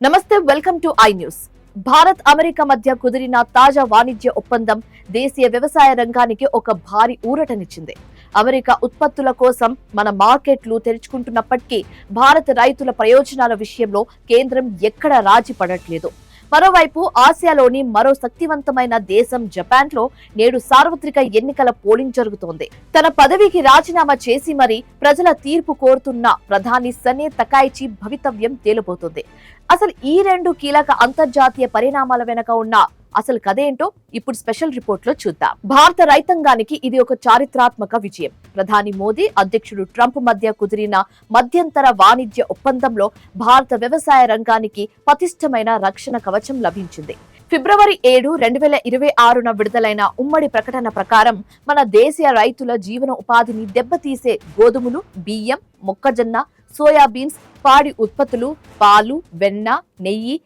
నమస్తే, welcome to I news. Bharat America మధ్య కుదిరిన తాజా వాణిజ్య ఒప్పందం దేశీయ వ్యవసాయ రంగానికి ఒక భారీ ఊరటనిచ్చింది. అమెరికా ఉత్పత్తుల కోసం మన మార్కెట్లు తెరుచుకుంటున్నప్పటికీ భారత రైతుల ప్రయోజనాల విషయంలో కేంద్రం ఎక్కడా రాజీ పడట్లేదు. మరోవైపు ఆసియాలోని మరో శక్తివంతమైన దేశం జపాన్ లో నేడు సార్వత్రిక ఎన్నికల పోలింగ్ జరుగుతోంది. తన పదవికి రాజీనామా చేసి మరీ ప్రజల తీర్పు కోరుతున్న ప్రధాని సనే తకైచి భవితవ్యం తేలిపోతుంది. అసలు ఈ రెండు కీలక అంతర్జాతీయ పరిణామాల వెనక ఉన్న అసలు కథేంటో ఇప్పుడు స్పెషల్ రిపోర్ట్ లో చూద్దాం. భారత రైతాంగానికి ఇది ఒక చారిత్రాత్మక విజయం. ప్రధాని మోదీ, అధ్యక్షుడు ట్రంప్ మధ్య కుదిరిన మధ్యంతర వాణిజ్య ఒప్పందంలో భారత వ్యవసాయ రంగానికి పటిష్టమైన రక్షణ కవచం లభించింది. ఫిబ్రవరి 7, 2026న విడుదలైన ఉమ్మడి ప్రకటన ప్రకారం మన దేశీయ రైతుల జీవన ఉపాధిని దెబ్బతీసే గోధుమలు, బియ్యం, మొక్కజొన్న, సోయాబీన్స్, పాడి ఉత్పత్తులు, పాలు, వెన్న, నెయ్యి,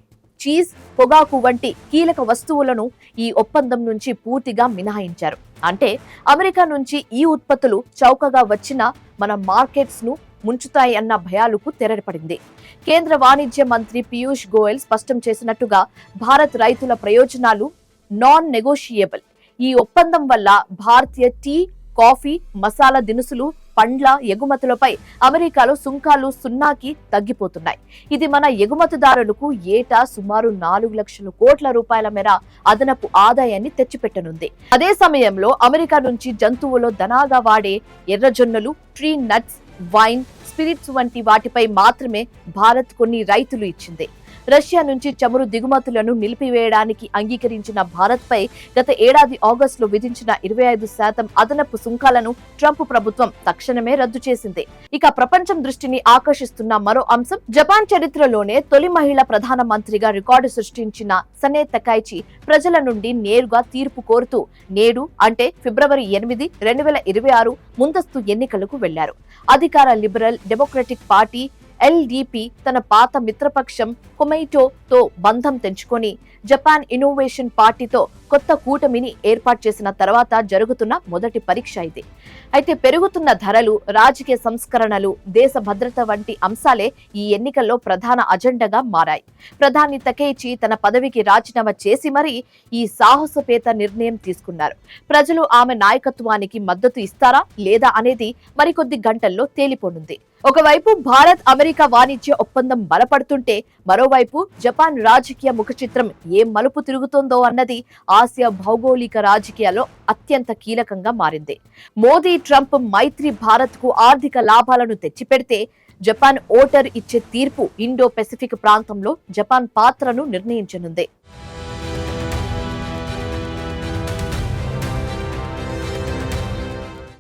చీజ్, పొగాకు వంటి కీలక వస్తువులను ఈ ఒప్పందం నుంచి పూర్తిగా మినహాయించారు. అంటే అమెరికా నుంచి ఈ ఉత్పత్తులు చౌకగా వచ్చినా మన మార్కెట్స్ ను ముంచుతాయి అన్న భయాలకు తెరపడింది. కేంద్ర వాణిజ్య మంత్రి పీయూష్ గోయల్ స్పష్టం చేసినట్టుగా భారత్ రైతుల ప్రయోజనాలు నాన్ నెగోషియబుల్. ఈ ఒప్పందం వల్ల భారతీయ టీ, కాఫీ, మసాలా దినుసులు, పండ్ల ఎగుమతులపై అమెరికాలో సుంకాలు సున్నాకి తగ్గిపోతున్నాయి. ఇది మన ఎగుమతిదారులకు ఏటా సుమారు 4 లక్షల కోట్ల రూపాయల మేర అదనపు ఆదాయాన్ని తెచ్చిపెట్టనుంది. అదే సమయంలో అమెరికా నుంచి జంతువులో దనాగా వాడే ఎర్రజొన్నలు, ట్రీ నట్స్, వైన్, స్పిరిట్స్ వంటి వాటిపై మాత్రమే భారత్ కొన్ని రైతులు ఇచ్చింది. రష్యా నుంచి చమురు దిగుమతులను నిలిపివేయడానికి అంగీకరించిన భారత్ పై గత ఏడాది ఆగస్టులో విధించిన 25% అదనపు సుంకాలను ట్రంప్ ప్రభుత్వం తక్షణమే రద్దు చేసింది. ఇక ప్రపంచం దృష్టిని ఆకర్షిస్తున్న మరో అంశం, జపాన్ చరిత్రలోనే తొలి మహిళా ప్రధాన మంత్రిగా రికార్డు సృష్టించిన సనే తకైచి ప్రజల నుండి నేరుగా తీర్పు కోరుతూ నేడు అంటే ఫిబ్రవరి 8, 2026 ముందస్తు ఎన్నికలకు వెళ్లారు. అధికార లిబరల్ డెమోక్రటిక్ పార్టీ LDP తన పాత మిత్రపక్షం కొమైటోతో బంధం తెంచుకొని జపాన్ ఇన్నోవేషన్ పార్టీతో కొత్త కూటమిని ఏర్పాటు చేసిన తర్వాత జరుగుతున్న మొదటి పరీక్ష ఇది. అయితే పెరుగుతున్న ధరలు, రాజకీయ సంస్కరణలు, దేశ భద్రత వంటి అంశాలే ఈ ఎన్నికల్లో ప్రధాన అజెండాగా మారాయి. ప్రధాని తకైచి తన పదవికి రాజీనామా చేసి మరీ ఈ సాహసోపేత నిర్ణయం తీసుకున్నారు. ప్రజలు ఆమె నాయకత్వానికి మద్దతు ఇస్తారా లేదా అనేది మరికొద్ది గంటల్లో తేలిపోనుంది. ఒకవైపు భారత్ అమెరికా వాణిజ్య ఒప్పందం బలపడుతుంటే మరోవైపు జపాన్ రాజకీయ ముఖచిత్రం ఏం మలుపు తిరుగుతోందో అన్నది ఆసియా భౌగోళిక రాజకీయాల్లో అత్యంత కీలకంగా మారింది. మోదీ ట్రంప్ మైత్రి భారత్ కు ఆర్థిక లాభాలను తెచ్చిపెడితే జపాన్ ఓటర్ ఇచ్చే తీర్పు ఇండో పెసిఫిక్ ప్రాంతంలో జపాన్ పాత్రను నిర్ణయించనుంది.